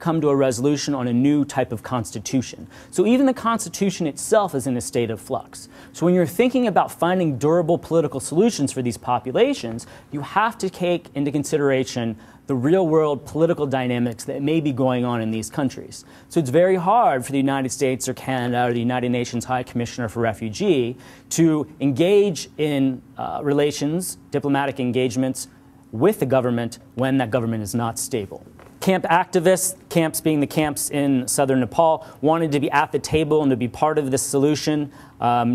come to a resolution on a new type of constitution. So even the constitution itself is in a state of flux. So when you're thinking about finding durable political solutions for these populations, you have to take into consideration the real-world political dynamics that may be going on in these countries. So it's very hard for the United States or Canada or the United Nations High Commissioner for Refugee to engage in relations, diplomatic engagements with the government when that government is not stable. Camp activists, camps being the camps in southern Nepal, wanted to be at the table and to be part of this solution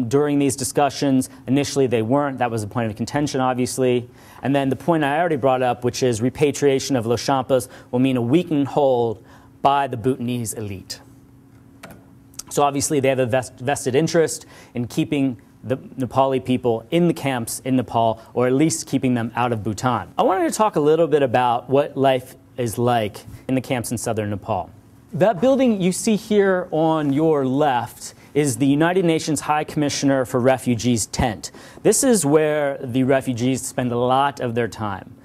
during these discussions. Initially they weren't. That was a point of contention, obviously. And then the point I already brought up, which is repatriation of Loshampas, will mean a weakened hold by the Bhutanese elite. So obviously they have a vested interest in keeping the Nepali people in the camps in Nepal, or at least keeping them out of Bhutan. I wanted to talk a little bit about what life is like in the camps in southern Nepal. That building you see here on your left is the United Nations High Commissioner for Refugees tent. This is where the refugees spend a lot of their time,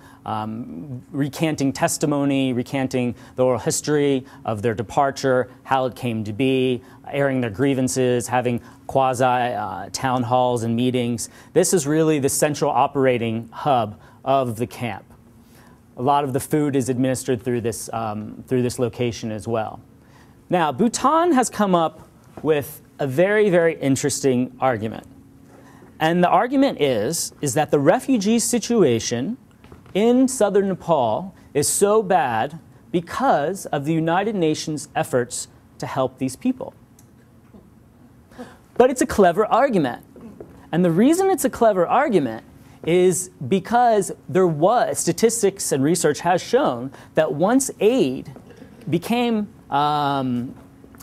recanting testimony, recanting the oral history of their departure, how it came to be, airing their grievances, having quasi-town halls and meetings. This is really the central operating hub of the camp. A lot of the food is administered through this location as well. Now, Bhutan has come up with a very, very interesting argument. And the argument is that the refugee situation in southern Nepal is so bad because of the United Nations efforts to help these people. But it's a clever argument. And the reason it's a clever argument is because there was, statistics and research has shown that once aid became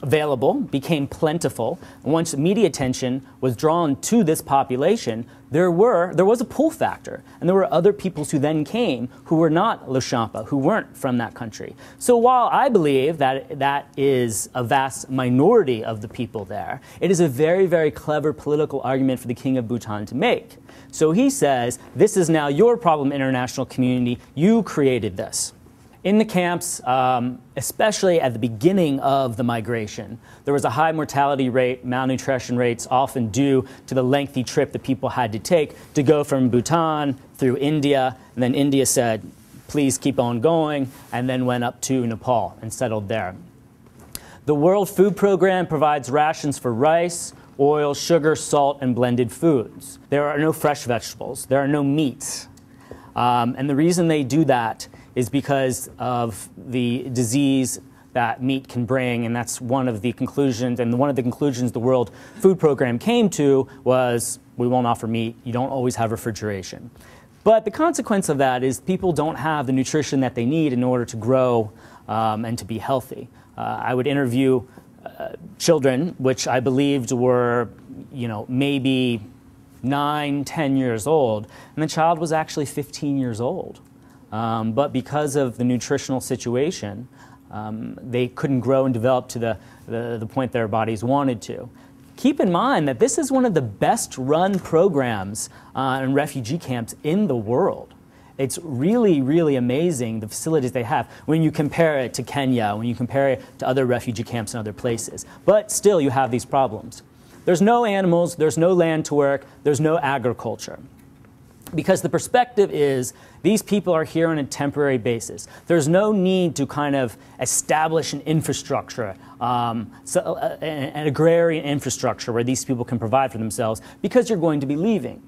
available, became plentiful, and once media attention was drawn to this population, there was a pull factor, and there were other peoples who then came who were not Loshampa, who weren't from that country. So while I believe that that is a vast minority of the people there, it is a very, very clever political argument for the King of Bhutan to make. So he says, this is now your problem, international community, you created this. In the camps, especially at the beginning of the migration, there was a high mortality rate, malnutrition rates, often due to the lengthy trip that people had to take to go from Bhutan through India. And then India said, please keep on going, and then went up to Nepal and settled there. The World Food Program provides rations for rice, oil, sugar, salt, and blended foods. There are no fresh vegetables. There are no meats. And the reason they do that is because of the disease that meat can bring, and that's one of the conclusions, and one of the conclusions the World Food Program came to was, we won't offer meat, you don't always have refrigeration. But the consequence of that is people don't have the nutrition that they need in order to grow and to be healthy. I would interview children, which I believed were, maybe 9, 10 years old, and the child was actually 15 years old. But because of the nutritional situation, they couldn't grow and develop to the point their bodies wanted to. Keep in mind that this is one of the best run programs in refugee camps in the world. It's really, really amazing, the facilities they have, when you compare it to Kenya, when you compare it to other refugee camps in other places. But still, you have these problems. There's no animals, there's no land to work, there's no agriculture. Because the perspective is, these people are here on a temporary basis. There's no need to kind of establish an infrastructure, an agrarian infrastructure where these people can provide for themselves, because you're going to be leaving.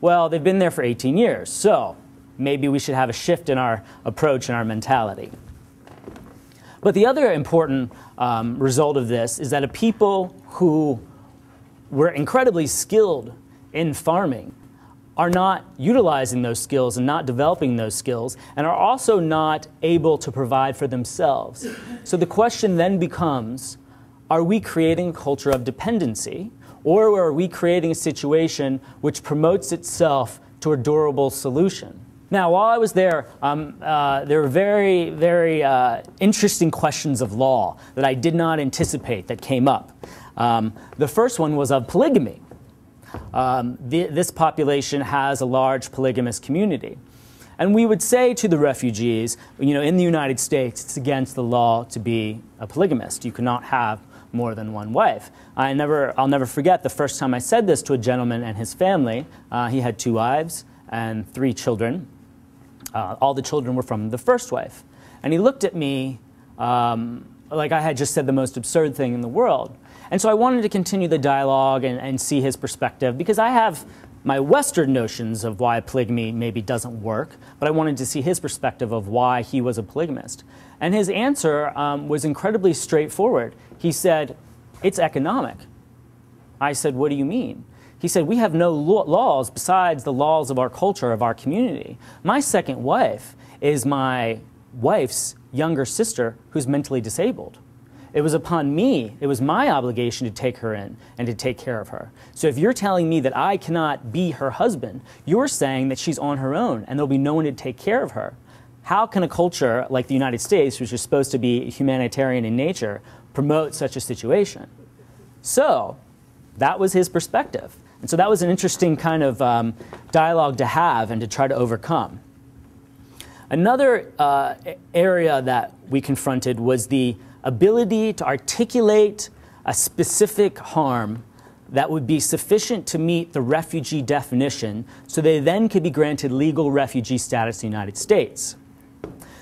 Well, they've been there for 18 years, so maybe we should have a shift in our approach and our mentality. But the other important result of this is that a people who were incredibly skilled in farming are not utilizing those skills and not developing those skills, and are also not able to provide for themselves. So the question then becomes, are we creating a culture of dependency, or are we creating a situation which promotes itself to a durable solution? Now, while I was there were very, very interesting questions of law that I did not anticipate that came up. The first one was of polygamy. This population has a large polygamous community. And we would say to the refugees, in the United States, it's against the law to be a polygamist. You cannot have more than one wife. I'll never forget the first time I said this to a gentleman and his family. He had 2 wives and 3 children. All the children were from the first wife. And he looked at me like I had just said the most absurd thing in the world. And so I wanted to continue the dialogue and see his perspective, because I have my Western notions of why polygamy maybe doesn't work, but I wanted to see his perspective of why he was a polygamist. And his answer was incredibly straightforward. He said, "It's economic." I said, "What do you mean?" He said, "We have no laws besides the laws of our culture, of our community. My second wife is my wife's younger sister who's mentally disabled. It was upon me, it was my obligation to take her in and to take care of her. So if you're telling me that I cannot be her husband, you're saying that she's on her own and there'll be no one to take care of her. How can a culture like the United States, which is supposed to be humanitarian in nature, promote such a situation?" So that was his perspective. And so that was an interesting kind of dialogue to have and to try to overcome. Another area that we confronted was the ability to articulate a specific harm that would be sufficient to meet the refugee definition, so they then could be granted legal refugee status in the United States.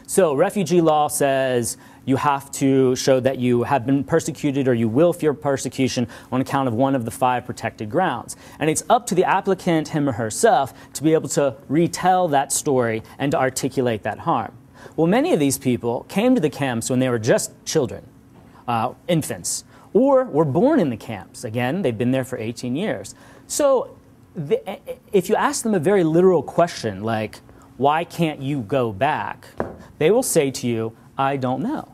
So refugee law says you have to show that you have been persecuted or you will fear persecution on account of one of the 5 protected grounds. And it's up to the applicant, him or herself, to be able to retell that story and to articulate that harm. Well, many of these people came to the camps when they were just children, infants, or were born in the camps. Again, they've been there for 18 years. So if you ask them a very literal question like, "Why can't you go back?" they will say to you, "I don't know."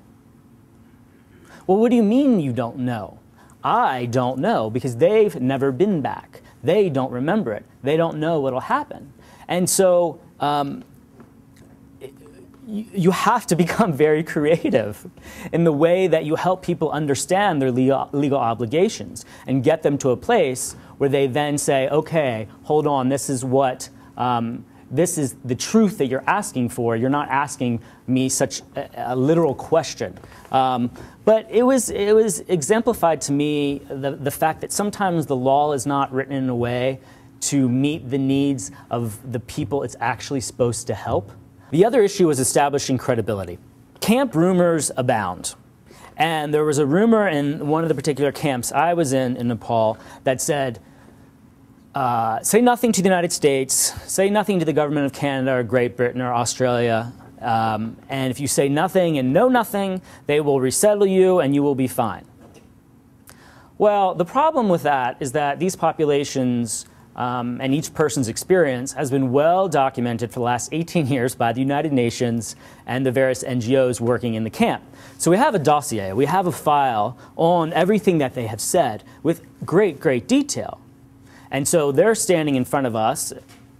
Well, what do you mean you don't know? I don't know, because they've never been back. They don't remember it. They don't know what'll happen. And so you have to become very creative in the way that you help people understand their legal obligations and get them to a place where they then say, "Okay, hold on, this is what this is the truth that you're asking for. You're not asking me such a literal question." But it was exemplified to me the fact that sometimes the law is not written in a way to meet the needs of the people it's actually supposed to help. The other issue was establishing credibility. Camp rumors abound. And there was a rumor in one of the particular camps I was in Nepal that said, say nothing to the United States, say nothing to the government of Canada or Great Britain or Australia, and if you say nothing and know nothing, they will resettle you and you will be fine. Well, the problem with that is that these populations and each person's experience has been well documented for the last 18 years by the United Nations and the various NGOs working in the camp. So we have a dossier, we have a file on everything that they have said with great, great detail. And so they're standing in front of us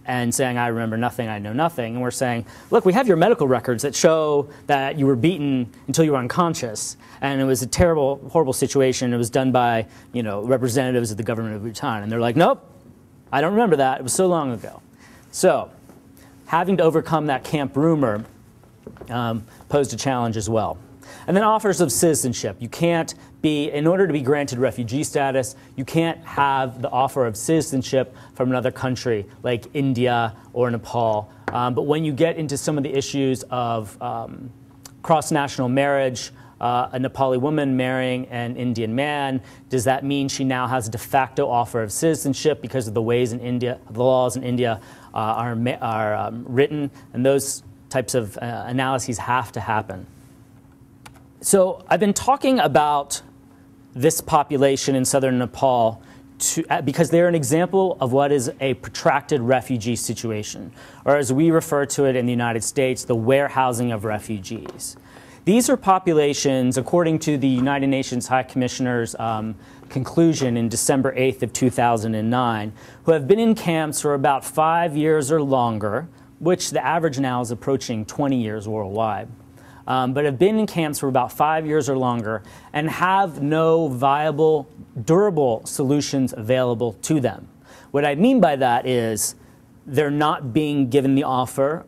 and saying, "I remember nothing, I know nothing." And we're saying, "Look, we have your medical records that show that you were beaten until you were unconscious. And it was a terrible, horrible situation. It was done by, representatives of the government of Bhutan." And they're like, "Nope, I don't remember that. It was so long ago." So having to overcome that camp rumor posed a challenge as well. And then offers of citizenship. You can't be, in order to be granted refugee status, you can't have the offer of citizenship from another country like India or Nepal. But when you get into some of the issues of cross-national marriage, a Nepali woman marrying an Indian man, does that mean she now has a de facto offer of citizenship because of the ways in India, the laws in India are written? And those types of analyses have to happen. So I've been talking about this population in southern Nepal because they're an example of what is a protracted refugee situation, or as we refer to it in the United States, the warehousing of refugees. These are populations, according to the United Nations High Commissioner's conclusion in December 8th of 2009, who have been in camps for about 5 years or longer, which the average now is approaching 20 years worldwide. But have been in camps for about 5 years or longer and have no viable, durable solutions available to them. What I mean by that is they're not being given the offer